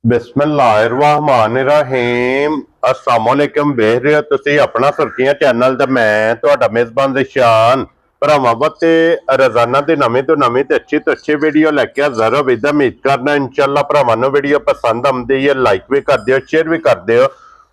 बिस्मिल्लाहिर्रहमानिर्रहीम अस्सलाम वालेकुम। देख रहे हो तुसी अपना सुर्खियां चैनल ते मैं तुहाडा मेजबान जिशान भरावां वास्ते रोजाना दी नवीं तो नवीं ते अच्छी वीडियो लेके हाज़र हो। विद उम्मीद करना इंशाअल्लाह भरावां नूं वीडियो पसंद आउंदी है, लाइक भी कर दियो, शेयर भी कर दियो।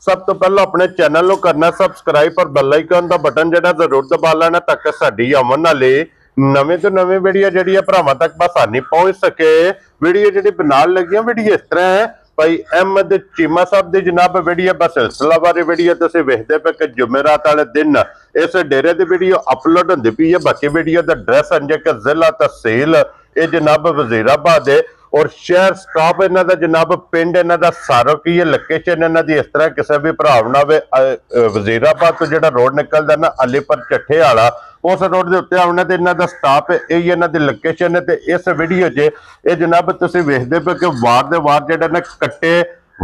सब तो पहले अपने चैनल को करना सब्सक्राइब और बेल आइकन का बटन जो जरूर दबा लेना ताकि साडी आवन वाली नवी तो नवी वीडियो जी भरावां तक आसानी पहुंच सके। वीडियो जी बनाने लगी वीडियो इस तरह है, भाई अहमद चीमा साहब की जनाब वीडियो बस सिलसिलावारी वीडियो तुसीं वेखदे पे कि जुमेरात वाले दिन इस डेरे की वीडियो अपलोड होंदी पई है। बाकी वीडियो का एड्रैस है कि जिला तहसील ये जनाब वजीराबाद है और शहर स्टाफ इन्हां दा जनाब पिंड इन्हां दा सारोकी है। लोकेशन इन्हां दी इस तरह किसी भी भरा बनावे वजीराबाद तो जिहड़ा रोड निकलदा ना अलीपुर चट्ठे वाला उस रोड के उत्ते आउणा ते इन्हां दा स्टाफ है, यही इन्हां दी लोकेशन है। ते इस वीडियो च ये जनाब तुसीं वेखदे पे कि वार दे वार जिहड़े ने कट्टे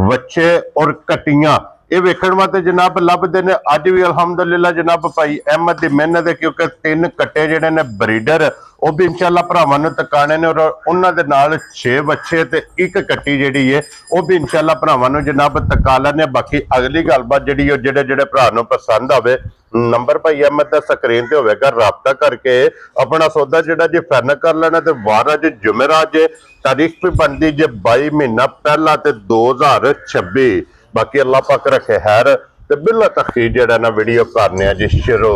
वच्छे और कट्टियां ये वेखण वास्ते जनाब लभदे ने। अज भी अलहमदुलिल्लाह जनाब भाई अहमद की मेहनत है क्योंकि 3 कट्टे जिहड़े ने ब्रीडर वो भी इंशाअल्लाह भरावां नूं तकाने ने और उन्हां दे नाल 6 बच्चे ते 1 कट्टी जिहड़ी है वो भी इंशाअल्लाह भरावां नूं जनाब तका लैने। बाकी अगली गलबात जिहड़ी है जिहड़े जिहड़े भरा नूं पसंद आवे नंबर भाई अहमद दा स्क्रीन ते होवेगा, राबता करके अपना सौदा जिहड़ा जी फाइनल कर लेना। ते वार अज जुमेरात जे तारीख भी बनदी जे 22 महीना पहला ते 2026। बाकी अल्लाह पाक रखे खैर ते बिला तखीर जेड़ा ना वीडियो करने जी शुरू।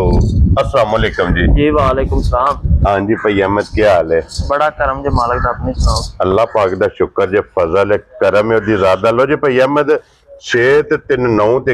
अस्सलाम वालेकुम जी। जी वालेकुम सलाम। हाँ जी भाई अहमद क्या हाल है? बड़ा करम जे मालिक दा, अपनी सुनाओ। अल्लाह पाक दा शुक्र जे फजल है करम है ओदी ज़्यादा। लो जी भाई अहमद 6 ते 3 9 ते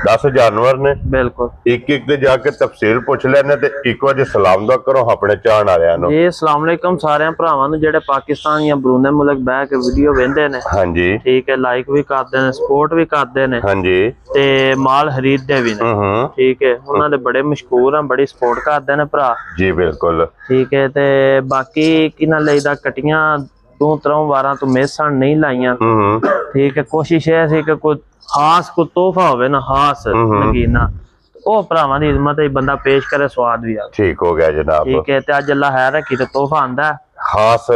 10 जानवर ने बिल्कुल एक एक दे जाके तफसील पुछ लेने ते एक बार सलाम दुआ करो अपने चाहण वालियां नूं। जी अस्सलाम वालेकुम सारे भरावां नूं जेड़े पाकिस्तान या ब्रूने मुल्क बह के वीडियो वेंदे ने। हाँ जी ठीक है, लाइक भी करदे ने, सपोर्ट भी करदे ने। हाँ जी ते माल खरीददे भी ने। ठीक है, उन्हां दे बड़े मशहूर हैं, बड़ी सपोर्ट करदे ने भरा जी बिल्कुल। ठीक है। ते बाकी किन्हां लईदा कटियां 2-3 वारां तो मेसन नहीं लाइयां। ठीक है, कोशिश है सी कि कोई खास कोई तोहफा होवे ना खास नगीना ओ भरावां दी खिदमत च बंदा पेश करे, स्वाद भी आ। ठीक हो गया जनाब। ठीक है, ते अज अल्लाह खैर रखी ते तोहफा आंदा है खास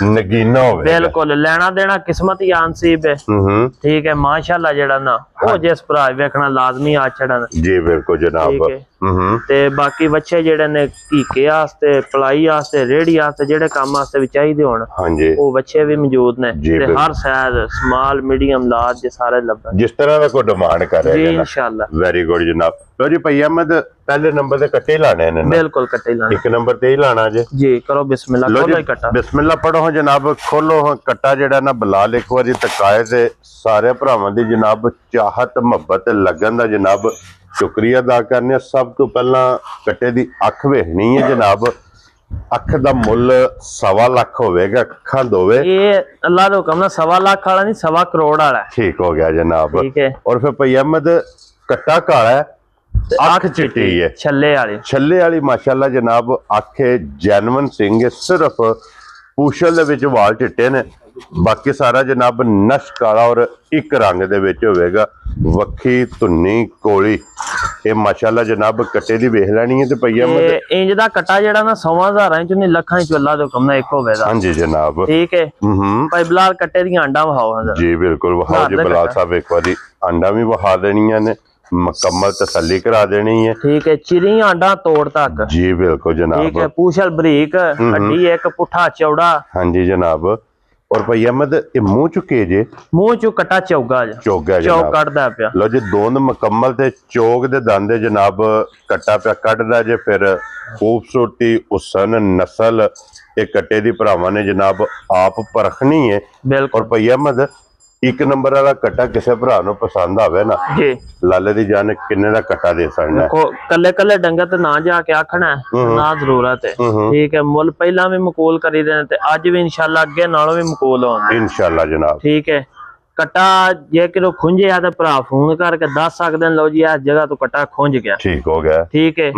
नगीना होवे बिल्कुल लेना देना किस्मत ही आनसीब है। ठीक है, माशाल्लाह जेड़ा ना ओ जिस भरा वेखना लाजमी आ छड़न। जी बिल्कुल जनाब। ठीक है, ते बाकी बच्चे जेड़े ने कीके आस्ते पलाई आस्ते रेड़ी आस्ते जेड़े काम आस्ते भी चाहिए होण हाँ जी वो बच्चे भी मौजूद ने ते बिल्कुल। हर साइज स्मॉल मीडियम लार्ज जे सारे लभन जिस तरह का कोई डिमांड करे जी इंशाल्लाह। वेरी गुड जनाब। लो जी भाई अहमद पहले नंबर ते कट्टे लाने ने ना? बिल्कुल कट्टे लाने। 1 नंबर ते ही लाना जे। जी करो बिस्मिल्लाह, लो खोलो जी कट्टा। बिस्मिल्लाह पढ़ो हो जनाब, खोलो हो कट्टा जेड़ा ना बिलाल एक बार तकाए ते सारे भरावां दी जनाब चाहत मुहब्बत लगन दा जनाब शुक्रिया अदा करने। सब तो पहला कट्टे दी अख वेखनी है जनाब। अख दा मुल 1.25 लाख होवेगा, अखां दोवे। ये अल्लाह दा हुक्म ना 1.25 लाख वाला नहीं 1.25 करोड़ वाला है। ठीक हो गया जनाब। ठीक है, और फिर भाई अहमद कट्टा काला है, अख चिट्टी है, छल्ले वाली छल्ले वाली माशाल्लाह जनाब अख है, जैनवन सिंह है, सिर्फ पूछल दे विच वाल चिट्टे ने, बाकी सारा जनाब नश काला और एक रंग दे विच होवेगा। वक्खी धुन्नी कोली ये माशाल्लाह जनाब कट्टे दी वेख लैनी है। ते भाई अहमद इंज दा कट्टा जेड़ा ना 100,000 च नहीं लखां च अल्लाह दे हुक्म ना एक होवेगा। हाँ जी जनाब। ठीक है भाई बिलाल कट्टे दी आंडा वहाओ जी बिल्कुल वहाओ जी बिलाल साहब एक बारी आंडा भी वहा देनियां ने, मुकम्मल तसल्ली करा देनी है। ठीक है, चिरी आंडा तोड़ तक जी बिल्कुल जनाब। ठीक है, पूछल बरीक हड्डी एक पुठा चौड़ा। हाँ जी जनाब। और भाई अहमद ये मुंह चुके जे मुंह चो कट्टा चौगा चौगा चौक कटदा पिया। लो जी दोन मुकम्मल ते चौक दे दंदे जनाब कट्टा पिया कटदा जे। फिर खूबसूरती हुसन नस्ल ये कट्टे दी भरावां ने जनाब आप परखनी है। बिल्कुल। और भाई अहमद 1 नंबर वाला कट्टा किसी भरा नूं पसंद आवे ना जी लाले दी जान किन्ने दा कट्टा दे सकना है। देखो कल्ले कल्ले डंगर ते ना जाके आखना है ना जरूरत है। ठीक है, मुल पहला भी मकूल करी देने ते अज भी इंशाल्लाह अगे नालों भी मकूल होंगे इंशाल्लाह जनाब। ठीक है, कट्टा जे कि खुंजे आ तो भरा फोन करके दस सकते लो जी इस जगह तो कट्टा खुंज गया। ठीक हो गया। ठीक है,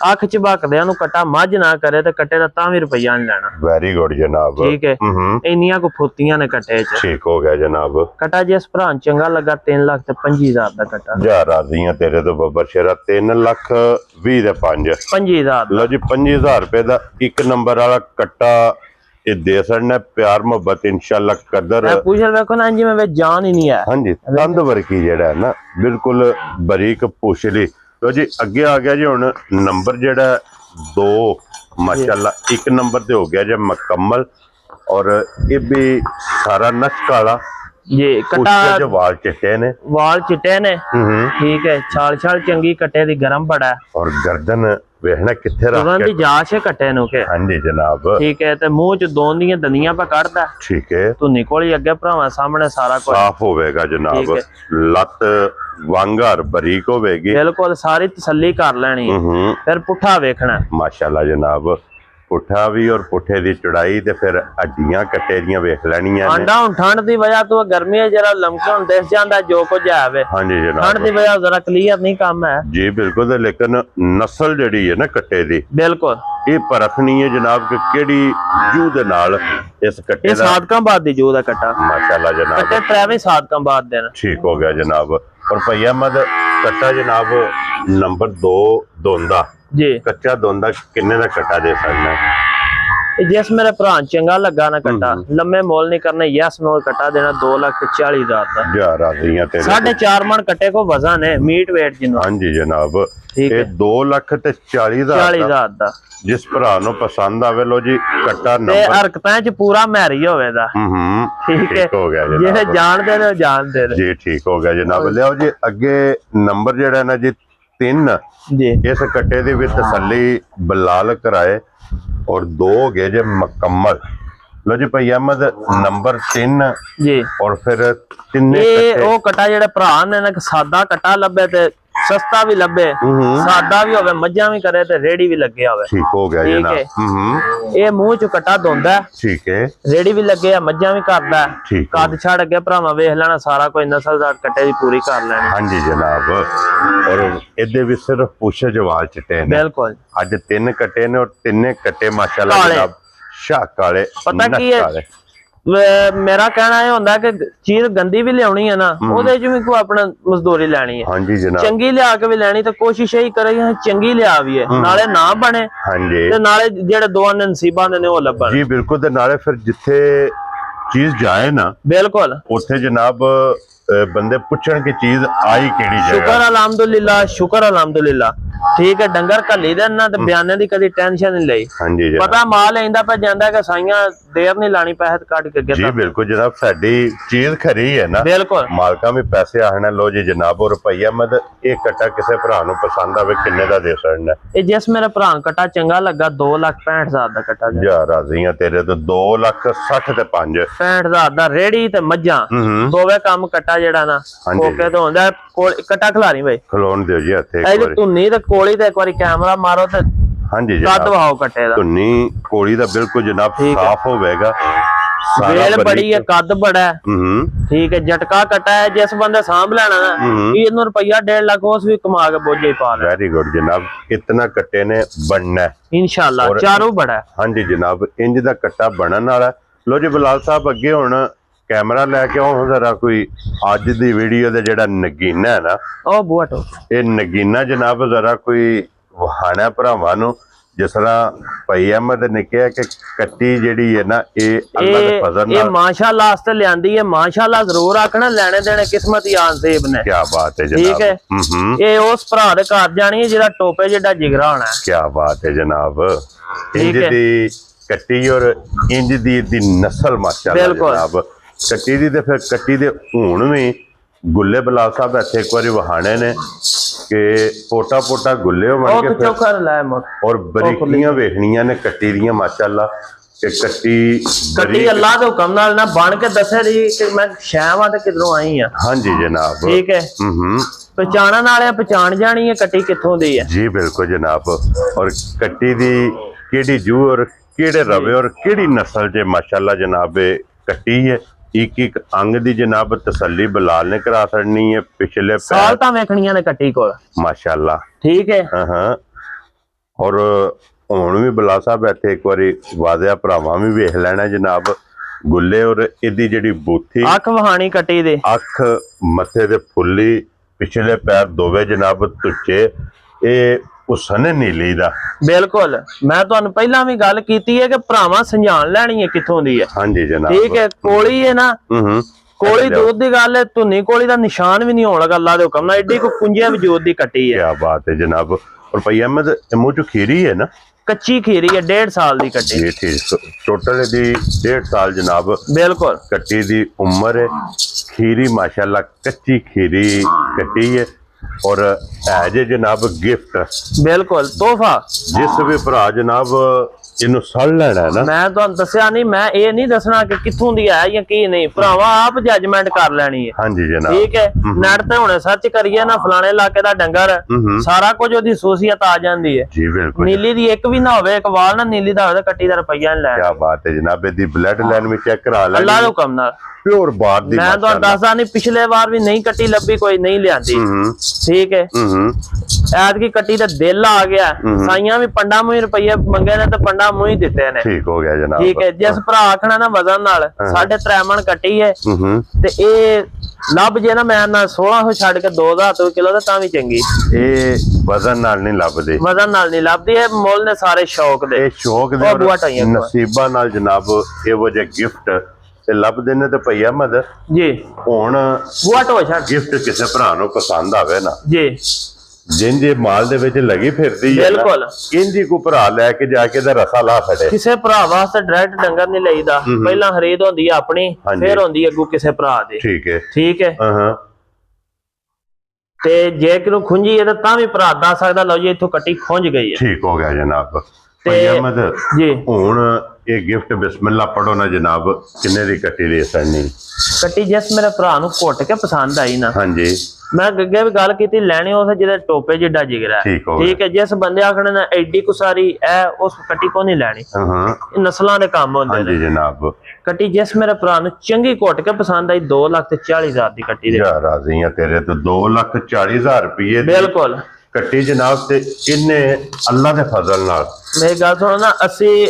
अख झबकदे कट्टा मझ ना करे तो कट्टे का तां भी रुपया नहीं लेना। वेरी गुड जनाब। ठीक है, इन्नियां को फुर्तियां ने कट्टे च। ठीक हो गया जनाब। कट्टा जिस भरा चंगा लगा 3,25,000 का कट्टा। जा राजी हां तेरे तो बब्बर शेरा 3,20,000 दे 5 25,000 लो जी 25,000 रुपए का 1 नंबर वाला कट्टा ਇਹ ਦੇ ਸਕਣਾ ਪਿਆਰ ਮੁਹੱਬਤ ਇਨਸ਼ਾਅੱਲਾ ਕਦਰ ਪੁੱਛ ਵੇਖੋ ਨਾ ਜਿਵੇਂ ਵਿੱਚ ਜਾਨ ਹੀ ਨਹੀਂ ਹੈ। ਹਾਂਜੀ ਤੰਦ ਵਰਗੀ ਜਿਹੜਾ ਹੈ ਨਾ ਬਿਲਕੁਲ ਬਰੀਕ ਪੁੱਛਲੀ। ਲੋ ਜੀ ਅੱਗੇ ਆ ਗਿਆ ਜੀ ਹੁਣ ਨੰਬਰ ਜਿਹੜਾ 2 ਮਾਸ਼ਾਅੱਲਾ 1 ਨੰਬਰ ਤੇ ਹੋ ਗਿਆ ਜੇ ਮੁਕੰਮਲ ਔਰ ਇਹ ਵੀ ਸਾਰਾ ਨਸ਼ਕ ਵਾਲਾ ਜੀ ਕਟਾ ਜੋ ਵਾਲ ਚਿੱਟੇ ਨੇ ਵਾਲ ਚਿੱਟੇ ਨੇ ਠੀਕ ਹੈ ਛਾਲ ਛਾਲ ਚੰਗੀ ਕੱਟੇ ਦੀ ਗਰਮ ਬੜਾ ਔਰ ਗਰਦਨ ਵੇਖਣਾ ਕਿੱਥੇ ਰੱਖ ਉਹਨਾਂ ਦੀ ਜਾਸ਼ ਹੈ ਕੱਟੇ ਨੂੰ ਕੇ ਹਾਂਜੀ ਜਨਾਬ ਠੀਕ ਹੈ ਤੇ ਮੂੰਹ ਚ ਦੋਨ ਦੀਆਂ ਦੰਦੀਆਂ ਪਾ ਕੱਢਦਾ ਠੀਕ ਹੈ ਧੁੰਨੀ ਕੋਲ ਹੀ ਅੱਗੇ ਭਰਾਵਾਂ ਸਾਹਮਣੇ ਸਾਰਾ ਕੁਝ ਸਾਫ਼ ਹੋਵੇਗਾ ਜਨਾਬ ਲੱਤ ਵਾਂਗਰ ਬਰੀਕ ਹੋਵੇਗੀ ਬਿਲਕੁਲ ਸਾਰੀ ਤਸੱਲੀ ਕਰ ਲੈਣੀ ਫਿਰ ਪੁੱਠਾ ਵੇਖਣਾ ਮਾਸ਼ਾਅੱਲਾ ਜਨਾਬ ਪੁੱਠਾ ਵੀ ਔਰ ਪੁੱਠੇ ਦੀ ਚੜਾਈ ਤੇ ਫਿਰ ਹੱਡੀਆਂ ਕੱਟੇ ਦੀਆਂ ਵੇਖ ਲੈਣੀਆਂ ਨੇ ਆਂਡਾ ਹੁਣ ਠੰਡ ਦੀ ਵਜ੍ਹਾ ਤੋਂ ਗਰਮੀ ਜਰਾ ਲਮਕੇ ਹੁਣ ਦਿਸ ਜਾਂਦਾ ਜੋ ਕੁਝ ਆਵੇ ਹਾਂਜੀ ਜਨਾਬ ਠੰਡ ਦੀ ਵਜ੍ਹਾ ਜ਼ਰਾ ਕਲੀਅਰ ਨਹੀਂ ਕੰਮ ਹੈ ਜੀ ਬਿਲਕੁਲ ਲੇਕਿਨ ਨਸਲ ਜਿਹੜੀ ਹੈ ਨਾ ਕੱਟੇ ਦੀ ਬਿਲਕੁਲ ਇਹ ਪਰਖਣੀ ਹੈ ਜਨਾਬ ਕਿ ਕਿਹੜੀ ਜੂ ਦੇ ਨਾਲ ਇਸ ਕੱਟੇ ਇਹ ਦਾ ਸਾਦਕਾਂ ਬਾਅਦ ਦੀ ਜੋ ਦਾ ਕੱਟਾ ਮਾਸ਼ਾਅੱਲਾ ਜਨਾਬ ਕੱਟੇ ਟਰੈਵੇ ਸਾਦਕਾਂ ਬਾਅਦ ਦੇਣ ਠੀਕ ਹੋ ਗਿਆ ਜਨਾਬ ਔਰ ਭਾਈ ਅਹਿਮਦ ਕੱਟਾ ਜਨਾਬ ਨੰਬਰ 2 ਦੋਂਦਾ ਜੀ ਕੱਚਾ ਦੋਂਦਾ ਕਿੰਨੇ ਦਾ ਕੱਟਾ ਦੇ ਸਕਦਾ ਜਿਸ ਮੇਰੇ ਭਰਾ ਚੰਗਾ ਲੱਗਾ ਨਾ ਕੱਟਾ ਲੰਮੇ ਮੋਲ ਨਹੀਂ ਕਰਨਾ ਯਸ ਮੋਲ ਕੱਟਾ ਦੇਣਾ 2,40,000 ਦਾ ਜਾ ਰਾਜ਼ੀਆਂ ਤੇਰੇ 4.5 ਮਣ ਕੱਟੇ ਕੋ ਵਜ਼ਨ ਹੈ ਮੀਟ weight ਜਿੰਨਾ ਹਾਂਜੀ ਜਨਾਬ ਠੀਕ ਹੈ ਇਹ 2,40,000 ਦਾ ਜਿਸ ਭਰਾ ਨੂੰ ਪਸੰਦ ਆਵੇ ਲੋ ਜੀ ਕੱਟਾ ਤੇ ਨੰਬਰ ਹਰਕਤਾਂ ਚ ਪੂਰਾ ਮਹਿਰੀ ਹੋਵੇ ਦਾ ਠੀਕ ਹੋ ਗਿਆ ਜਿਹੜੇ ਜਨਾਬ ਜਾਣਦੇ ਨੇ ਉਹ ਜਾਣਦੇ ਨੇ ਜੀ ਠੀਕ ਹੋ ਗਿਆ ਜਨਾਬ ਲਿਆਓ ਜੀ ਅੱਗੇ ਨੰਬਰ ਜਿਹੜਾ ਨਾ ਜੀ 3 ਜੀ ਇਸ ਕੱਟੇ ਦੇ ਵਿੱਚ ਤਸੱਲੀ ਬਲਾਲ ਕਰਾਏ और 2 हो गए जे मुकम्मल लो जी भाई अहमद नंबर 3 जी और फिर तिन्ने ये वो कटा जेड़ा भरा ने ना सादा कटा लब्बे ते सस्ता भी लब्बे सादा भी होवे मज्जा भी करे ते रेडी भी लगे होवे ठीक हो गया जनाब ये मुंह च कटा दोंदा ठीक है रेडी भी लगे है मज्जा भी करदा है कद छड़ अगे भरावा वेख लेना सारा कोई नस्लदार कटे दी पूरी कर लेनी हां जी जनाब और इदे भी सिर्फ पूछे जवाल चिट्टे ने बिल्कुल आज 3 कटे ने और तिन्ने कटे माशाल्लाह जनाब शाह काले पता की है मेरा कहना यह होंदा कि चीज गंदी भी लियानी है ना ओदे च भी कोई अपना मजदूरी लेनी है हां जी जनाब चंगी लिया के भी लेनी तो कोशिश यही करे चंगी लिया भी है नाले ना बने हां जी ते नाले जेड़े दोवां ने नसीबां दे ने ओ लभण जी बिल्कुल ते नाले फिर जिथे चीज जाए ना बिल्कुल उथे जनाब बंदे पूछण की चीज आई केड़ी जगह शुक्र अल्हम्दुलिल्लाह ठीक है डंगर घली दे ना ते बयाने दी कदी टेंशन नहीं लई हां जी पता माल आंदा पे जांदा कि साइयां देर नहीं लानी पैसे काट के जी बिल्कुल जनाब साडी चीज खरी है ना बिल्कुल मालका भी पैसे आने लो जी जनाब और रुपया मद एक कट्टा किसे भरा नु पसंद आवे किन्ने दा दे सकना ए जिस मेरे भरा कट्टा चंगा लगा 2,65,000 दा कट्टा जा राज़ियां तेरे तो 2,60,000 ते 5 65,000 दा रेड़ी ते मज्जां दोवे काम कट्टा जेड़ा ना ओके तो होंदा कोल कट्टा खलारी भाई खलोन दियो जी हथे एक बार धुन्नी ते कोली ते एक बार कैमरा मारो ते हां जी कद वहाओ कट्टे दा धुन्नी कोली दा बिल्कुल जनाब साफ होवेगा वेल बड़ी है कद बड़ा है ठीक है झटका कटा है जिस बंदे सांभ लेना ना इनू रुपया 1.5 लाख उस भी कमा के बोझे पा ले वेरी गुड जनाब इतना कट्टे ने बनना है इंशाल्लाह चारों बड़ा है हां जी जनाब इंज दा कट्टा बनन वाला लो जी बिलाल साहब अगे हुन कैमरा लैके आओ जरा कोई अज दी वीडियो दे जेड़ा नगीना है ना ओ बुआ टो ये नगीना जनाब जरा कोई वहाना भरावां नु जिस तरह भाई अहमद ने कहा कि कट्टी जेड़ी है ना ये अल्लाह दे फजल नाल ये माशाल्लाह वास्ते लियांदी है माशाल्लाह जरूर आखना लेने देने किस्मत ही आनसेब ने क्या बात है जनाब ठीक है ये उस भरा दे घर जानी है जेड़ा टोपे जेड़ा जिगरा होना है क्या बात है जनाब इंज दी कट्टी और इंज दी नस्ल माशाल्लाह जनाब कट्टी दी ते फिर कट्टी दे हुण भी गुल्ले बिलाल साहब इत्थे एक बारी वहाने ने कि पोटा पोटा गुल्ले बन के और बरीकियां वेखनियां ने कट्टी दियां माशाल्लाह कि कट्टी अल्लाह दे हुक्म नाल ना बन के दसे दी कि मैं शैवा ते किधरों आई हां हां जी जनाब ठीक है पहचानन वाले पहचान जानी है कट्टी कित्थों दी है जी बिल्कुल जनाब और कट्टी दी केड़ी जू और केड़े रवे और केड़ी नस्ल च माशाल्लाह जनाब कट्टी है एक अंग दी जनाब तसल्ली बिलाल ने करा छड़नी है पिछले साल ता वेखणियां ने कट्टी कोल माशाल्लाह ठीक है हां और हुण भी बिलाल साहब इत्थे एक बारी वाजिया भरावां भी वेख लेना जनाब गुल्ले और इदी जेड़ी बूथी अख वहानी कट्टी दे अख मथे दे फुल्ली पिछले पैर दोवे जनाब तुच्चे ए ਹੁਸਨ ਹੈ ਨੀਲੀ ਦਾ। ਬਿਲਕੁਲ ਮੈਂ ਤੁਹਾਨੂੰ ਪਹਿਲਾਂ ਵੀ ਗੱਲ ਕੀਤੀ ਹੈ ਕਿ ਭਰਾਵਾਂ ਸੰਝਾਣ ਲੈਣੀ ਹੈ ਕਿੱਥੋਂ ਦੀ ਹੈ। ਹਾਂਜੀ ਜਨਾਬ ਠੀਕ ਹੈ ਕੋਲੀ ਹੈ ਨਾ, ਕੋਲੀ ਦੁੱਧ ਦੀ ਗੱਲ ਹੈ, ਧੁੰਨੀ ਕੋਲੀ ਦਾ ਨਿਸ਼ਾਨ ਵੀ ਨਹੀਂ ਹੋਣ ਲੱਗਾ ਅੱਲਾ ਦੇ ਹੁਕਮ ਨਾਲ, ਐਡੀ ਕੋ ਕੁੰਜਿਆ ਵਜੂਦ ਦੀ ਕੱਟੀ ਹੈ। ਕੀ ਬਾਤ ਹੈ ਜਨਾਬ। और भैया मैं मूँह चो खीरी है ना, ਕੱਚੀ ਖੀਰੀ ਹੈ 1.5 ਸਾਲ ਦੀ ਕੱਟੀ। ये ठीक टोटल दी 1.5 साल जनाब ਬਿਲਕੁਲ कट्टी दी उम्र है। खीरी माशाल्लाह कच्ची खीरी कट्टी है और है जे जनाब गिफ्ट, ਬਿਲकुल ਤੋਹਫਾ। जिस भी भरा जनाब इनू सड़ लेना है ना, ਮੈਂ ਤੁਹਾਨੂੰ ਦੱਸਿਆ ਨਹੀਂ, ਮੈਂ ਇਹ ਨਹੀਂ ਦੱਸਣਾ ਕਿ ਕਿੱਥੋਂ ਦੀ ਹੈ ਜਾਂ ਕੀ ਨਹੀਂ, ਭਰਾਵਾ ਆਪ ਜੱਜਮੈਂਟ ਕਰ ਲੈਣੀ ਹੈ। हाँ जी जनाब ਠੀਕ ਹੈ ਨੈਟ ਤੇ ਹੁਣੇ ਸਰਚ ਕਰੀਏ ਨਾ ਫਲਾਣੇ ਇਲਾਕੇ ਦਾ ਡੰਗਰ, ਸਾਰਾ ਕੁਝ ਉਹਦੀ ਖੂਸੀਅਤ ਆ ਜਾਂਦੀ ਹੈ। जी बिल्कुल। ਨੀਲੀ ਦੀ ਇੱਕ ਵੀ ਨਾ ਹੋਵੇ, ਇੱਕ ਵਾਲ ਨਾ ਨੀਲੀ ਦਾ ਹੋਵੇ, ਕੱਟੀ ਦਾ ਰੁਪਈਆ ਨਹੀਂ ਲੈਣਾ। क्या बात है जनाब। दी ब्लड लाइन में चेक करा ਅੱਲਾ लेनी ਦੇ ਹੁਕਮ ਨਾਲ। प्योर बात दी ਮੈਂ ਤੁਹਾਨੂੰ ਦੱਸਦਾ ਨਹੀਂ, ਪਿਛਲੇ ਵਾਰ ਵੀ ਨਹੀਂ ਕੱਟੀ ਲੱਭੀ, ਕੋਈ ਨਹੀਂ ਲਿਆਂਦੀ। ਠੀਕ ਹੈ ਐਤਕੀ ਕੱਟੀ ਦਾ ਦਿਲ ਆ ਗਿਆ, ਸਾਈਆਂ ਵੀ ਪੰਡਾ ਮੂੰਹ ਰੁਪਈਏ ਮੰਗੇ ਨੇ ਤੇ ਪੰਡਾ ਮੂੰਹ ਹੀ ਦਿੱਤੇ ਨੇ। ठीक हो गया जनाब। ਠੀਕ ਹੈ ਜਿਸ ਭਰਾ ਆਖਣਾ ਨਾ ਵਜ਼ਨ ਨਾਲ 3.5 ਮਣ ਕੱਟੀ ਹੈ ਤੇ ਇਹ ਲੱਭ ਜੇ ਨਾ ਮੈਂ ਨਾ 1600 ਛੱਡ ਕੇ 2000 ਕਿਲੋ ਦਾ ਤਾਂ ਵੀ ਚੰਗੀ। ਇਹ ਵਜ਼ਨ ਨਾਲ ਨਹੀਂ ਲੱਭਦੇ, ਵਜ਼ਨ ਨਾਲ ਨਹੀਂ ਲੱਭਦੀ, ਇਹ ਮੁੱਲ ਨੇ ਸਾਰੇ ਸ਼ੌਕ ਦੇ। ਇਹ ਸ਼ੌਕ ਦੇ ਔਰ ਨਸੀਬਾਂ ਨਾਲ ਜਨਾਬ ਇਹੋ ਜਿਹੇ ਗਿਫਟ ਤੇ ਲੱਭਦੇ ਨੇ। ਤੇ ਭਈਆ ਮਦ ਜੀ ਹੁਣ ਬੂਆ ਢੋ ਛੱਡ ਗਿਫਟ ਕਿਸੇ ਭਰਾ ਨੂੰ ਪਸੰਦ ਆਵੇ ਨਾ, ਜੀ ਜਿੰਦੇ ਮਾਲ ਦੇ ਵਿੱਚ ਲੱਗੀ ਫਿਰਦੀ ਹੈ ਬਿਲਕੁਲ, ਇੰਜੀ ਕੋ ਭਰਾ ਲੈ ਕੇ ਜਾ ਕੇ ਦਾ ਰਸਾ ਲਾ ਛੜੇ। ਕਿਸੇ ਭਰਾ ਵਾਸਤੇ ਡਾਇਰੈਕਟ ਡੰਗਰ ਨਹੀਂ ਲਈਦਾ, ਪਹਿਲਾਂ ਖਰੀਦ ਹੁੰਦੀ ਹੈ ਆਪਣੀ, ਫਿਰ ਹੁੰਦੀ ਹੈ ਅੱਗੋਂ ਕਿਸੇ ਭਰਾ ਦੀ। ਠੀਕ ਹੈ ਠੀਕ ਹੈ ਹਾਂ। ਤੇ ਜੇ ਕਿਨੂੰ ਖੁੰਝੀ ਹੈ ਤਾਂ ਵੀ ਭਰਾ ਦੱਸ ਸਕਦਾ, ਲਓ ਜੀ ਇੱਥੋਂ ਕੱਟੀ ਖੁੰਝ ਗਈ ਹੈ। ਠੀਕ ਹੋ ਗਿਆ ਜਨਾਬ। ਭਈਆ ਮਦ ਜੀ ਹੁਣ ਇਹ ਗਿਫਟ ਬਿਸਮਿਲ੍ਲਾ ਪੜੋ ਨਾ ਜਨਾਬ, ਕਿੰਨੇ ਦੀ ਕੱਟੀ ਦੇ ਸੜਨੀ ਕੱਟੀ ਜਿਸ ਮੇਰੇ ਭਰਾ ਨੂੰ ਘੁੱਟ ਕੇ ਪਸੰਦ ਆਈ ਨਾ, ਹਾਂਜੀ ਮੈਂ ਅੱਗੇ ਵੀ ਗੱਲ ਕੀਤੀ, ਲੈਣੀ ਉਸ ਜਿਹਦੇ ਟੋਪੇ ਜਿੱਡਾ ਜਿਗਰਾ ਹੈ। ਠੀਕ ਹੈ ਜਿਸ ਬੰਦੇ ਆਖਣੇ ਨਾ ਐਡੀ ਕੁ ਸਾਰੀ ਐ, ਉਸ ਕੱਟੀ ਕੋ ਨਹੀਂ ਲੈਣੀ। ਇਹ ਨਸਲਾਂ ਦੇ ਕੰਮ ਹੁੰਦੇ ਨੇ ਜਨਾਬ। ਕੱਟੀ ਜਿਸ ਮੇਰੇ ਭਰਾ ਨੂੰ ਚੰਗੀ ਘੁੱਟ ਕੇ ਪਸੰਦ ਆਈ 2,40,000 ਦੀ ਕੱਟੀ ਦੇ ਰਾਜ਼ੀ ਆ ਤੇਰੇ ਤੋਂ 2,40,000 ਰੁਪਏ ਬਿਲਕੁਲ ਕੱਟੀ ਜਨਾਬ। ਤੇ ਇਹਨੇ ਅੱਲਾ ਦੇ ਫਜ਼ਲ ਨਾਲ ਮੇਰੀ ਗੱਲ ਸੁਣੋ ਨਾ, ਅਸੀਂ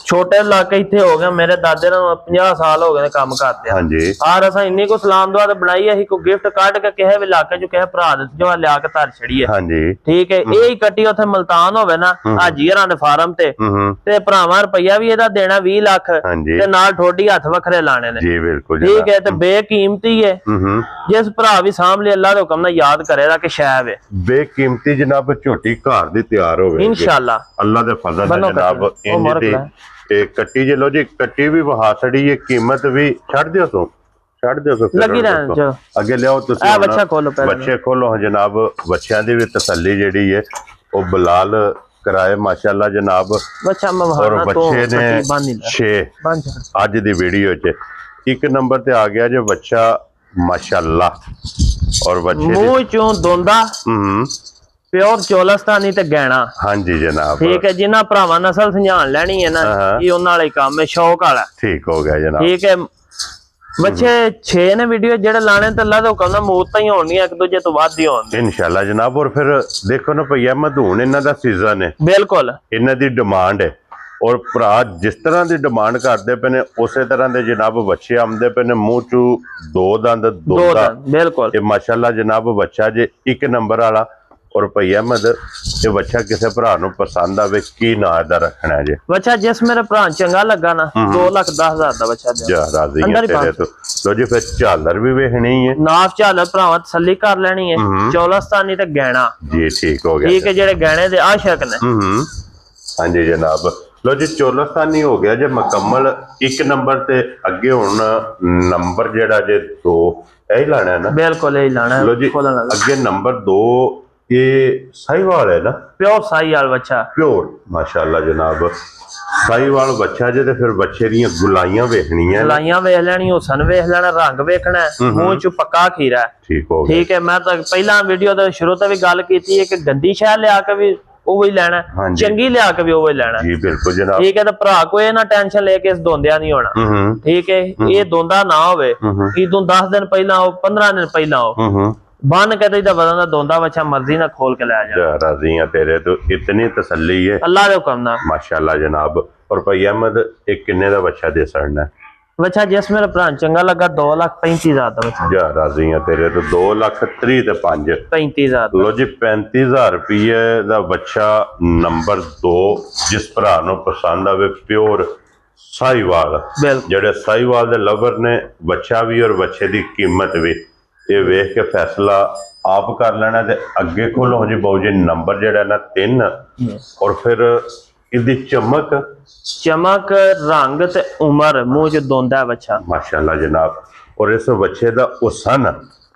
ਛੋਟੇ ਇਲਾਕੇ ਇੱਥੇ ਹੋ ਗਏ, ਮੇਰੇ ਦਾਦੇ ਨੂੰ 50 ਸਾਲ ਹੋ ਗਏ ਨੇ ਕੰਮ ਕਰਦੇ। ਹਾਂਜੀ ਆਰ ਅਸਾਂ ਇੰਨੀ ਕੋ ਸਲਾਮ ਦੁਆ ਤੇ ਬਣਾਈ, ਅਸੀਂ ਕੋਈ ਗਿਫਟ ਕੱਢ ਕੇ ਕਿਸੇ ਵੀ ਇਲਾਕੇ ਚ ਕਿਸੇ ਭਰਾ ਦੇ ਜੋ ਲਿਆ ਕੇ ਧਰ ਛੜੀਏ। ਹਾਂਜੀ ਠੀਕ ਹੈ ਇਹ ਹੀ ਕੱਟੀ ਉੱਥੇ ਮਲਤਾਨ ਹੋਵੇ ਨਾ ਹਾਜੀਰਾਂ ਦੇ ਫਾਰਮ ਤੇ ਭਰਾਵਾਂ ਰੁਪਈਆ ਵੀ ਇਹਦਾ ਦੇਣਾ 20 ਲੱਖ ਤੇ ਨਾਲ ਠੋਡੀ ਹੱਥ ਵੱਖਰੇ ਲਾਣੇ ਨੇ। ਜੀ ਬਿਲਕੁਲ ਠੀਕ ਹੈ ਤੇ ਬੇਕੀਮਤੀ ਹੈ, ਜਿਸ ਭਰਾ ਵੀ ਸਾਹਮਣੇ ਅੱਲਾ ਦੇ ਹੁਕਮ ਨਾਲ ਯਾਦ ਕਰੇਗਾ ਕਿ ਸ਼ਾਇਬ ਹੈ ਬੇਕੀਮਤੀ ਜਨਾਬ। ਝੋਟੀ ਘਰ ਦੀ ਤਿਆਰ ਹੋਵੇ ਇਨਸ਼ਾਅੱਲਾ ਅੱਲਾ ਦੇ ਫਜ਼ਲ ਨਾਲ ਜਨਾਬ। ਇੰਜ ਦੀ ਤੇ ਕੱਟੀ ਜੇ ਲੋ ਜੀ, ਕੱਟੀ ਵੀ ਵਹਾ ਛੜੀ ਹੈ, ਕੀਮਤ ਵੀ ਛੱਡ ਦਿਓ ਤੂੰ, ਛੱਡ ਦਿਓ ਤੂੰ ਲੱਗੀ ਰਹਿਣ ਚ ਅੱਗੇ ਲਿਆਓ ਤੁਸੀਂ। ਆ ਬੱਚਾ ਖੋਲੋ ਪਹਿਲਾਂ, ਬੱਚੇ ਖੋਲੋ ਜਨਾਬ। ਬੱਚਿਆਂ ਦੀ ਵੀ ਤਸੱਲੀ ਜਿਹੜੀ ਹੈ ਉਹ ਬਲਾਲ कराए माशाल्लाह जनाब। और बच्चे ने 6 आज दी वीडियो च एक नंबर ते आ गया जो बच्चा माशाल्लाह। और बच्चे मुंह चों दोंदा प्योर चोलस्तानी ते गहना। हाँ जी जनाब ठीक है। जिन्ना भरावां नस्ल संजान लेनी है ना ये उन्हां वाला काम है, शौक वाला। ठीक हो गया जनाब। ठीक है। बच्चे 6 ने वीडियो जेड़े लाने ते अल्लाह दा हुक्म नाल मौत ही होनी है, एक दूजे तो वध ही होनी इंशाल्लाह जनाब। और फिर देखो ना भैया मधून इन्हां दा सीजन है, बिल्कुल इन्हां दी डिमांड है। और भरा जिस तरह की डिमांड करते पे ने उस तरह के जनाब बच्चे आते पे ने मुंह चू दो दंद बिल्कुल माशाल्लाह जनाब। बच्चा जे एक नंबर वाला। और भैया मद ये बच्चा किसी भरा नूं पसंद आवे की ना दा रखना है जे बच्चा जिस मेरे भरा चंगा लगा ना 2,10,000 दा बच्चा दे। जा राजी है तेरे तो। लो जी फिर झालर भी वेखनी है, नाफ झालर भरावा तसल्ली कर लेनी है, चौलस्तानी ते गहना जी। ठीक हो गया। ठीक है। जेड़े गहने दे आशिक ने हाँ जी जनाब। लो जी चौलस्तानी हो गया जे मुकम्मल एक नंबर ते अगे हुण नंबर जेड़ा जे 2 यही लाना है ना। बिल्कुल यही लाना है। लो जी अगे नंबर 2 ये साहीवाल है ना, प्योर साहीवाल बच्चा, प्योर माशाल्लाह जनाब। साहीवाल बच्चा जे ते फिर बच्चे दी गुलाइयां वेखणियां, गुलाइयां वेख लैनी, हुसन वेख लेना, रंग वेखना है, मुंह च पक्का खीरा है। ठीक हो गया। ठीक है। मैं तो पहला वीडियो दे शुरू ते भी गल कीती है कि गंदी शह लिया के भी वही लेना, चंगी लिया के भी वही लेना। जी बिल्कुल जनाब। ठीक है। तो भरा कोई ना टेंशन लेके इस दोंदिया नहीं होना। ठीक है। ये दोंदा ना होवे कि तू 10 दिन पहला हो 15 दिन पहला हो बन के तो वजन दोंदा बच्चा मर्जी ना खोल के लै जा। राजी है तेरे तो। इतनी तसल्ली है अल्लाह दे हुक्म नाल माशाल्लाह जनाब। और भैया अहमद एक किन्ने दा बच्चा दे सकना है? ਬੱਚਾ ਜਿਸ ਮੇਰਾ ਭਰਾ ਚੰਗਾ ਲੱਗਾ 2,35,000 ਦਾ ਬੱਚਾ। ਜਾ ਰਾਜ਼ੀਆਂ ਤੇਰੇ ਤੋਂ 2,30,000 ਤੇ 5 35,000 ਲੋ ਜੀ 35,000 ਰੁਪਏ ਦਾ ਬੱਚਾ ਨੰਬਰ 2 ਜਿਸ ਭਰਾ ਨੂੰ ਪਸੰਦ ਆਵੇ ਪਿਓਰ ਸਾਈਵਾਲ ਬਿਲਕੁਲ ਜਿਹੜੇ ਸਾਈਵਾਲ ਦੇ ਲਵਰ ਨੇ ਬੱਚਾ ਵੀ ਔਰ ਬੱਚੇ ਦੀ ਕੀਮਤ ਵੀ ਇਹ ਵੇਖ ਕੇ ਫੈਸਲਾ ਆਪ ਕਰ ਲੈਣਾ ਤੇ ਅੱਗੇ ਖੋਲੋ ਜੀ ਬਾਊ ਜੀ ਨੰਬਰ ਜਿਹੜਾ ਨਾ 3 ਔਰ ਫਿਰ ਇਹਦੀ ਚਮਕ ਰੰਗ ਤੇ ਉਮਰ ਮੂੰਹ ਚ ਦੋਂਦਾ ਬੱਚਾ ਮਾਸ਼ਾਅੱਲਾ ਜਨਾਬ ਔਰ ਇਸ ਬੱਚੇ ਦਾ ਹੁਸਨ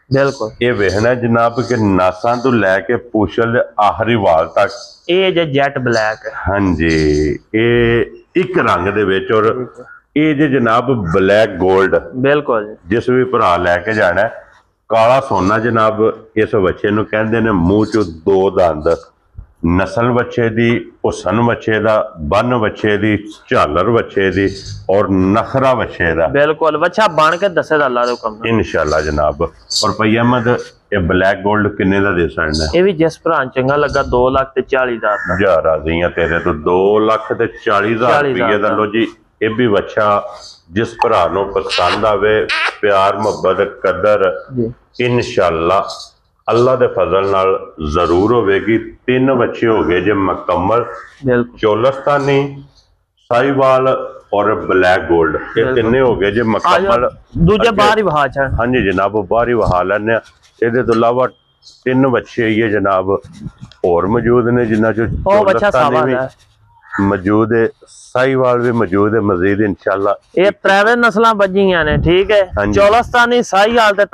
ਬਿਲਕੁਲ ਇਹ ਵੇਖਣਾ ਜਨਾਬ ਕਿ ਨਾਸਾਂ ਤੋਂ ਲੈ ਕੇ ਪੂਛਲ ਦੇ ਆਖਰੀ ਵਾਲ ਤੱਕ ਇਹ ਜੇ ਜੈਟ ਬਲੈਕ ਹਾਂਜੀ ਇਹ ਇੱਕ ਰੰਗ ਦੇ ਵਿੱਚ ਔਰ ਇਹ ਜੇ ਜਨਾਬ ਬਲੈਕ 골ਡ ਬਿਲਕੁਲ ਜਿਸ ਵੀ ਭਰਾ ਲੈ ਕੇ ਜਾਣਾ ਕਾਲਾ ਸੋਨਾ ਜਨਾਬ ਇਸ ਬੱਚੇ ਨੂੰ ਕਹਿੰਦੇ ਨੇ ਮੂੰਹ ਚ 2 ਦੰਦ ਨਸਲ ਬੱਚੇ ਦੀ ਹੁਸਨ ਬੱਚੇ ਦਾ ਬੰਨ ਬੱਚੇ ਦੀ ਝਾਲਰ ਬੱਚੇ ਦੀ ਔਰ ਨਖਰਾ ਬੱਚੇ ਦਾ ਬਿਲਕੁਲ ਬੱਚਾ ਬਣ ਕੇ ਦੱਸੇ ਦਾ ਅੱਲਾ ਦੇ ਹੁਕਮ ਨਾਲ ਇਨਸ਼ਾਅੱਲਾ ਜਨਾਬ ਔਰ ਭਈ ਅਹਿਮਦ ਇਹ ਬਲੈਕ 골ਡ ਕਿੰਨੇ ਦਾ ਦੇ ਸਕਦਾ ਇਹ ਵੀ ਜਿਸ ਭਰਾ ਚੰਗਾ ਲੱਗਾ 2,40,000 ਦਾ। ਜਾ ਰਾਜ਼ੀਆਂ ਤੇਰੇ ਤੋਂ 2,40,000 ਰੁਪਏ ਦਾ ਲੋ ਜੀ ਇਹ ਵੀ ਬੱਚਾ ਜਿਸ ਭਰਾ ਨੂੰ ਪਸੰਦ ਆਵੇ ਪਿਆਰ ਮੁਹੱਬਤ ਕਦਰ ਜੀ ਇਨਸ਼ਾਅੱਲਾ ਅੱਲਾ ਦੇ ਫਜ਼ਲ ਨਾਲ ਜ਼ਰੂਰ ਹੋਵੇਗੀ 3 ਬੱਚੇ ਹੋ ਗਏ ਜੇ ਮੁਕੰਮਲ ਬਿਲਕੁਲ ਚੋਲਸਤਾਨੀ ਸਾਈਵਾਲ ਔਰ ਬਲੈਕ 골ਡ ਇਹ ਤਿੰਨੇ ਹੋ ਗਏ ਜੇ ਮੁਕੰਮਲ ਦੂਜੇ ਬਾਹਰ ਹੀ ਵਹਾ ਛੱਡ ਹਾਂਜੀ ਜਨਾਬ ਉਹ ਬਾਹਰ ਹੀ ਵਹਾ ਲੈਣੇ ਇਹਦੇ ਤੋਂ ਇਲਾਵਾ 3 ਬੱਚੇ ਹੀ ਹੈ ਜਨਾਬ ਹੋਰ ਮੌਜੂਦ ਨੇ ਜਿਨ੍ਹਾਂ ਚੋਂ ਉਹ ਬੱਚਾ ਸਾਵਾ ਵੀ ਹੈ ਮੌਜੂਦ ਹੈ ਸਾਈਵਾਲ ਵੀ ਮੌਜੂਦ ਹੈ ਮਜ਼ੀਦ ਇਨਸ਼ਾਅੱਲਾ ਇਹ ਤ੍ਰੈਵੇ ਨਸਲਾਂ ਵੱਜੀਆਂ ਨੇ ਠੀਕ ਹੈ ਚੌਲਸਤਾਨੀ ਸਾਈਵਾਲ ਤੇ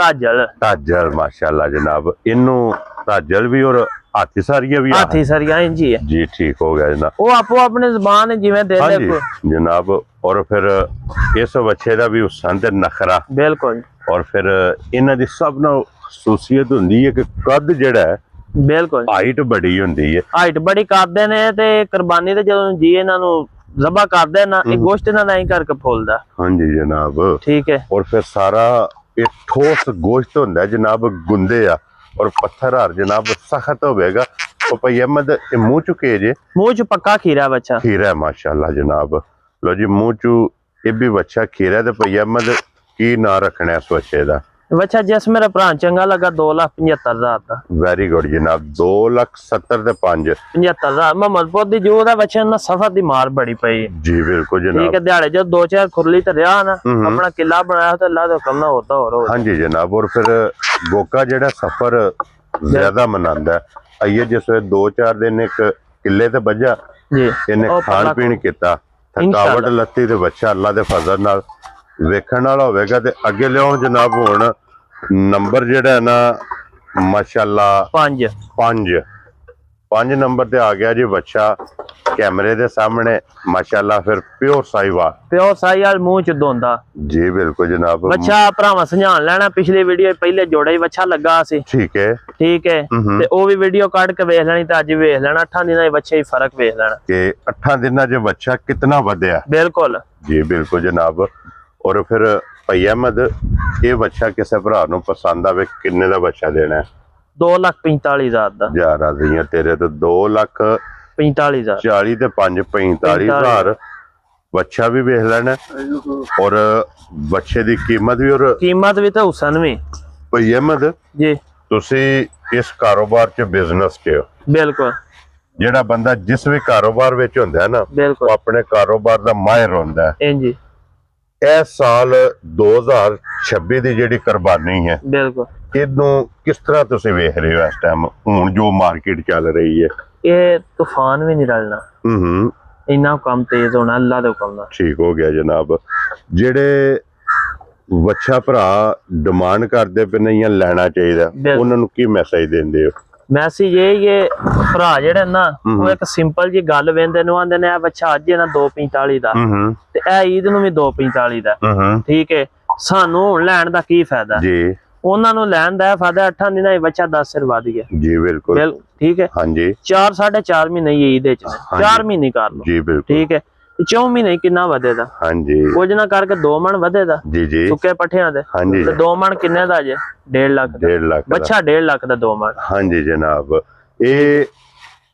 ਤਾਜਲ ਮਾਸ਼ਾਅੱਲਾ ਜਨਾਬ ਇਹਨੂੰ ਤਾਜਲ ਵੀ ਔਰ ਹਾਥੀ ਸਾਰੀਆਂ ਵੀ ਹਾਥੀ ਸਰੀਆਂ ਇੰਜੀ ਹੈ ਜੀ ਠੀਕ ਹੋ ਗਿਆ ਜਨਾਬ ਉਹ ਆਪੋ ਆਪਣੇ ਜ਼ਬਾਨ ਜਿਵੇਂ ਦੇ ਹਾਂਜੀ ਦੇ ਜਨਾਬ ਔਰ ਫਿਰ ਇਸ ਬੱਚੇ ਦਾ ਵੀ ਹੁਸਨ ਤੇ ਨਖਰਾ ਬਿਲਕੁਲ ਔਰ ਫਿਰ ਇਹਨਾਂ ਦੀ ਸਭ ਨਾਲ ਖਸੂਸੀਅਤ ਹੁੰਦੀ ਹੈ ਕਿ ਕੱਦ ਜਿਹੜਾ ਹੈ ਬਿਲਕੁਲ ਹਾਈਟ ਬੜੀ ਹੁੰਦੀ ਹੈ ਹਾਈਟ ਬੜੀ ਕਰਦੇ ਨੇ ਤੇ ਕੁਰਬਾਨੀ ਤੇ ਜਦੋਂ ਜੀ ਇਹਨਾਂ ਨੂੰ ਜ਼ਬਾ ਕਰਦੇ ਨਾ ਇਹ ਗੋਸ਼ਤ ਨਾਲ ਨਹੀਂ ਕਰਕੇ ਫੁੱਲਦਾ ਹਾਂਜੀ ਜਨਾਬ ਠੀਕ ਹੈ ਔਰ ਫਿਰ ਸਾਰਾ ਇਹ ਠੋਸ ਗੋਸ਼ਤ ਹੁੰਦਾ ਜਨਾਬ ਗੁੰਦੇ ਆ ਔਰ ਪੱਥਰ ਹਰ ਜਨਾਬ ਸਖਤ ਹੋਵੇਗਾ ਉਹ ਭਈ ਅਹਿਮਦ ਇਹ ਮੂੰਹ ਚੁਕੇ ਜੇ ਮੂੰਹ ਚ ਪੱਕਾ ਖੀਰਾ ਬੱਚਾ ਖੀਰਾ ਮਾਸ਼ਾਅੱਲਾ ਜਨਾਬ ਲੋ ਜੀ ਮੂੰਹ ਚੂ ਇਹ ਵੀ ਬੱਚਾ ਖੀਰਾ ਤੇ ਭਈ ਅਹਿਮਦ ਕੀ ਨਾਂ ਰੱਖਣਾ ਇਸ ਬੱਚੇ ਦਾ ਬੱਚਾ ਜਿਸ ਮੇਰਾ ਭਰਾ ਚੰਗਾ ਲੱਗਾ 2,75,000 ਦਾ ਵੈਰੀ ਗੁੱਡ ਜਨਾਬ 2,70,000 ਤੇ 5 75,000 ਮੁਹੰਮਦਪੁਰ ਦੀ ਜੋ ਦਾ ਬੱਚਾ ਨਾ ਸਫਰ ਦੀ ਮਾਰ ਬੜੀ ਪਈ ਜੀ ਬਿਲਕੁਲ ਠੀਕ ਹੈ ਜਨਾਬ ਦਿਹਾੜੇ ਜੋ 2-4 ਖੁਰਲੀ ਤੇ ਰਿਹਾ ਨਾ ਆਪਣਾ ਕਿਲਾ ਬਣਾਇਆ ਤੇ ਅੱਲਾ ਦਾ ਹੁਕਮ ਨਾ ਹੋਤਾ ਹੋਰ ਹਾਂਜੀ ਜਨਾਬ ਔਰ ਫਿਰ ਗੋਕਾ ਜਿਹੜਾ ਸਫਰ ਜ਼ਿਆਦਾ ਮਨਾਉਂਦਾ ਆਈਏ ਜਿਸ ਵੇ 2-4 ਦਿਨ ਇੱਕ ਕਿੱਲੇ ਤੇ ਵੱਜਾ ਜੀ ਇਹਨੇ ਖਾਣ ਪੀਣ ਕੀਤਾ ਥਕਾਵਟ ਲੱਤੀ ਤੇ ਬੱਚਾ ਅੱਲਾ ਦੇ ਫਜ਼ਲ ਨਾਲ ਵੇਖਣ ਵਾਲਾ ਹੋਵੇਗਾ ਤੇ ਅੱਗੇ ਲਿਆਓ ਜਨਾਬ ਹੁਣ ਨੰਬਰ ਜਿਹੜਾ ਨਾ ਮਾਸ਼ਾਅੱਲਾ 5 ਨੰਬਰ ਤੇ ਆ ਗਿਆ ਜੀ ਬੱਚਾ ਕੈਮਰੇ ਦੇ ਸਾਹਮਣੇ ਮਾਸ਼ਾਅੱਲਾ ਫਿਰ ਪਿਓਰ ਸਾਈਵਾਲ ਮੂੰਹ ਚ ਦੋਂਦਾ ਜੀ ਬਿਲਕੁਲ ਜਨਾਬ ਬੱਚਾ ਭਰਾਵਾਂ ਸੰਝਾਣ ਲੈਣਾ ਪਿਛਲੀ ਵੀਡੀਓ ਪਹਿਲੇ ਜੋੜਾ ਹੀ ਬੱਚਾ ਲੱਗਾ ਸੀ ਠੀਕ ਹੈ ਤੇ ਉਹ ਵੀ ਵੀਡੀਓ ਕੱਢ ਕੇ ਵੇਖ ਲੈਣੀ ਤੇ ਅੱਜ ਵੇਖ ਲੈਣਾ 8 ਦਿਨਾਂ ਦੇ ਬੱਚੇ ਹੀ ਫਰਕ ਵੇਖ ਲੈਣਾ ਕਿ 8 ਦਿਨਾਂ 'ਚ ਬੱਚਾ ਕਿੰਨਾ ਵਧਿਆ ਬਿਲਕੁਲ ਜੀ ਬਿਲਕੁਲ ਜਨਾਬ ਔਰ ਫਿਰ ਭਈ ਅਹਿਮਦ ਇਹ ਬੱਚਾ ਕਿਸੇ ਭਰਾ ਨੂੰ ਪਸੰਦ ਆਵੇ ਕਿੰਨੇ ਦਾ ਬੱਚਾ ਦੇਣਾ 2,45,000 ਦਾ ਜਾ ਰਾਜ਼ੀਆਂ ਤੇਰੇ ਤੋਂ 2,45,000 40 ਤੇ 5 45,000 ਬੱਚਾ ਵੀ ਵੇਖ ਲੈਣਾ ਔਰ ਬੱਚੇ ਦੀ ਕੀਮਤ ਵੀ ਤਾਂ ਹੁਸਨ ਵੀ ਭਈ ਅਹਿਮਦ ਜੀ ਤੁਸੀਂ ਇਸ ਕਾਰੋਬਾਰ 'ਚ ਬਿਜ਼ਨਸ 'ਚ ਬਿਲਕੁਲ ਜਿਹੜਾ ਬੰਦਾ ਜਿਸ ਵੀ ਕਾਰੋਬਾਰ ਵਿੱਚ ਹੁੰਦਾ ਹੈ ਨਾ ਬਿਲਕੁਲ ਉਹ ਆਪਣੇ ਕਾਰੋਬਾਰ ਦਾ ਮਾਹਿਰ ਹੁੰਦਾ ਹੈ ਇੰਜੀ ਇਹ ਸਾਲ 2026 ਦੀ ਜਿਹੜੀ ਕੁਰਬਾਨੀ ਹੈ ਬਿਲਕੁਲ ਇਹਨੂੰ ਕਿਸ ਤਰ੍ਹਾਂ ਤੁਸੀਂ ਵੇਖ ਰਹੇ ਹੋ ਇਸ ਟਾਈਮ ਹੁਣ ਜੋ ਮਾਰਕੀਟ ਚੱਲ ਰਹੀ ਹੈ ਇਹ ਤੂਫਾਨ ਵੀ ਨਹੀਂ ਰਲਣਾ ਇੰਨਾ ਕੰਮ ਤੇਜ਼ ਹੋਣਾ ਅੱਲਾ ਦੇ ਹੁਕਮ ਨਾਲ ਠੀਕ ਹੋ ਗਿਆ ਜਨਾਬ ਜਿਹੜੇ ਬੱਚਾ ਭਰਾ ਡਿਮਾਂਡ ਕਰਦੇ ਪਏ ਨੇ ਜਾਂ ਲੈਣਾ ਚਾਹੀਦਾ ਉਹਨਾਂ ਨੂੰ ਕੀ ਮੈਸੇਜ ਦਿੰਦੇ ਹੋ ਮੈਸੇਜ ਇਹ ਭਰਾ ਜਿਹੜੇ ਨਾ ਉਹ ਇੱਕ ਸਿੰਪਲ ਜੀ ਗੱਲ ਵੇਂਦੇ ਨੂੰ ਆਂਦੇ ਨੇ ਆ ਬੱਚਾ ਅੱਜ ਇਹਨਾਂ 2,45 ਦਾ ਤੇ ਇਹ ਈਦ ਨੂੰ ਵੀ 2,45 ਦਾ ਠੀਕ ਹੈ ਸਾਨੂੰ ਲੈਣ ਦਾ ਕੀ ਫਾਇਦਾ ਜੀ ਉਹਨਾਂ ਨੂੰ ਲੈਣ ਦਾ ਫਾਇਦਾ 8 ਦਿਨਾਂ ਵਿੱਚ ਬੱਚਾ 10 ਸਿਰ ਵਧ ਗਿਆ ਜੀ ਬਿਲਕੁਲ ਠੀਕ ਹੈ ਹਾਂਜੀ 4-4.5 ਮਹੀਨੇ ਈਦ ਵਿੱਚ 4 ਮਹੀਨੇ ਕਰ ਲਓ ਜੀ ਬਿਲਕੁਲ ਠੀਕ ਹੈ 4 ਮਹੀਨੇ ਕਿੰਨਾ ਵਧੇਦਾ ਹਾਂਜੀ ਕੁਝ ਨਾ ਕਰਕੇ 2 ਮਣ ਵਧੇਦਾ ਜੀ ਜੀ ਸੁੱਕੇ ਪੱਠਿਆਂ ਦੇ ਹਾਂਜੀ ਤੇ 2 ਮਣ ਕਿੰਨੇ ਦਾ ਜੇ 1.5 ਲੱਖ ਦਾ 1.5 ਲੱਖ ਬੱਚਾ 1.5 ਲੱਖ ਦਾ 2 ਮਣ ਹਾਂਜੀ ਜਨਾਬ ਇਹ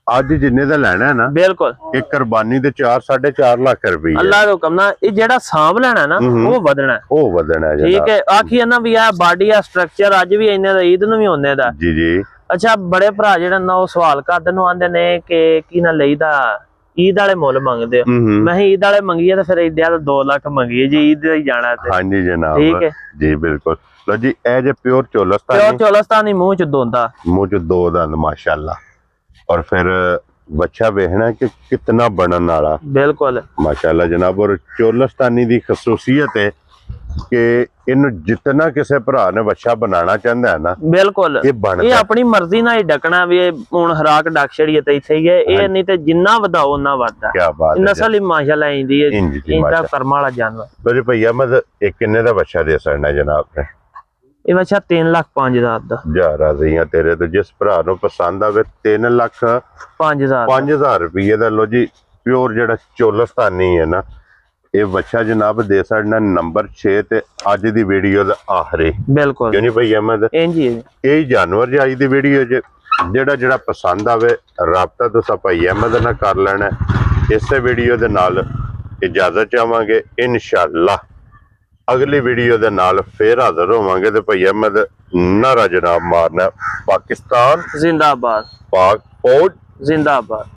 ਅੱਜ ਜਿੰਨੇ ਦਾ ਲੈਣਾ ਹੈ ਨਾ ਬਿਲकुल ਇਹ ਕੁਰਬਾਨੀ ਦੇ 4.5 ਲੱਖ ਰੁਪਏ ਅੱਲਾਹ ਦੇ ਹੁਕਮ ਨਾਲ ਇਹ ਜਿਹੜਾ ਸਾਂਭ ਲੈਣਾ ਨਾ ਉਹ ਵਧਣਾ ਉਹ ਵਧਣਾ ਹੈ ਠੀਕ ਹੈ ਆਖੀ ਨਾ ਵੀ ਆ ਬਾਡੀ ਆ ਸਟਰਕਚਰ ਅੱਜ ਵੀ ਇੰਨੇ ਦਾ ਈਦ ਨੂੰ ਵੀ ਹੁੰਦੇ ਦਾ ਜੀ ਜੀ ਅੱਛਾ ਬੜੇ ਭਰਾ ਜਿਹੜਾ ਨਾ ਉਹ ਸਵਾਲ ਕਰਦੇ ਨੂੰ ਆਂਦੇ ਨੇ ਕਿ ਕੀ ਨਾ ਲਈਦਾ ਈਦ ਵਾਲੇ ਮੁੱਲ ਮੰਗਦੇ ਹੋ ਮੈਂ ਈਦ ਵਾਲੇ ਮੰਗੀਏ ਤਾਂ ਫਿਰ ਇਦਿਆ ਤਾਂ 2 ਲੱਖ ਮੰਗੀਏ ਜੀ ਈਦ ਹੀ ਜਾਣਾ ਤੇ ਹਾਂਜੀ ਜਨਾਬ ਠੀਕ ਹੈ ਜੀ ਬਿਲकुल ਲੋ ਜੀ ਇਹ ਜੇ ਪਿਓਰ ਚੋਲਸਤਾਨੀ ਪਿਓਰ ਚੋਲਸਤਾਨੀ ਮੂੰਹ ਚ ਦੋਂਦਾ ਮੂੰਹ ਚ 2 ਦੰਦ ਮਾਸ਼ਾਅੱਲਾ और फिर बच्चा वेखना कि कितना बनन वाला बिल्कुल माशाल्लाह जनाब और चोलस्तानी दी खसूसियत है कि इन जितना किसी भरा ने बच्चा बनाना चाहता है ना बिल्कुल ये अपनी मर्जी ਨਾਲ ਹੀ ਡਕਣਾ ਵੀ ਹੁਣ ਹਰਾਕ ਡਕ ਛੜੀਏ ਤੇ ਇੱਥੇ ਹੀ ਹੈ ਇਹ ਨਹੀਂ ਤੇ ਜਿੰਨਾ ਵਧਾਓ ਉਹਨਾਂ ਵੱਧਦਾ ਕੀ ਬਾਤ ਹੈ ਨਸਲ ਹੀ ਮਾਸ਼ਾਅੱਲਾ ਇੰਦੀ ਹੈ ਇੰਦਾ ਕਰਮ ਵਾਲਾ ਜਾਨਵਰ ਬੜੇ ਭਈਆ ਮਦ ਇਹ ਕਿੰਨੇ ਦਾ ਬੱਚਾ ਦੇ ਸਕਣਾ ਜਨਾਬ ਨੇ ਇਹ ਬੱਚਾ 3,05,000 ਦਾ ਜਾ ਰਹੀਆਂ ਤੇਰੇ ਤੇ ਜਿਸ ਭਰਾ ਨੂੰ ਪਸੰਦ ਆਵੇ 3,05,000 ਰੁਪਏ ਦਾ ਲੋ ਜੀ ਪਿਓਰ ਜਿਹੜਾ ਚੋਲਸਤਾਨੀ ਹੈ ਨਾ ਇਹ ਬੱਚਾ ਜਨਾਬ ਦੇ ਸਕਣਾ ਨੰਬਰ 6 ਤੇ ਅੱਜ ਦੀ ਵੀਡੀਓ ਦਾ ਆਖਰੀ ਬਿਲਕੁਲ ਕਿਉਂ ਨਹੀਂ ਭਈ ਅਹਿਮਦ ਇੰਜੀ ਇਹ ਜਾਨਵਰ ਜੀ ਅੱਜ ਦੀ ਵੀਡੀਓ 'ਚ ਜਿਹੜਾ ਪਸੰਦ ਆਵੇ ਰਾਬਤਾ ਤੁਸੀਂ ਭਾਈ ਅਹਿਮਦ ਨਾਲ ਕਰ ਲੈਣਾ ਇਸੇ ਵੀਡੀਓ ਦੇ ਨਾਲ ਇਜਾਜ਼ਤ ਚਾਹਾਂਗੇ ਇਨਸ਼ਾਅੱਲਾ ਅਗਲੀ ਵੀਡੀਓ ਦੇ ਨਾਲ ਫੇਰ ਹਾਜ਼ਰ ਹੋਵਾਂਗੇ ਤੇ ਭਈ ਅਹਿਮਦ ਨਾਰਾ ਜਨਾਬ ਮਾਰਨਾ ਪਾਕਿਸਤਾਨ ਜ਼ਿੰਦਾਬਾਦ ਪਾਕ ਫੌਜ ਜ਼ਿੰਦਾਬਾਦ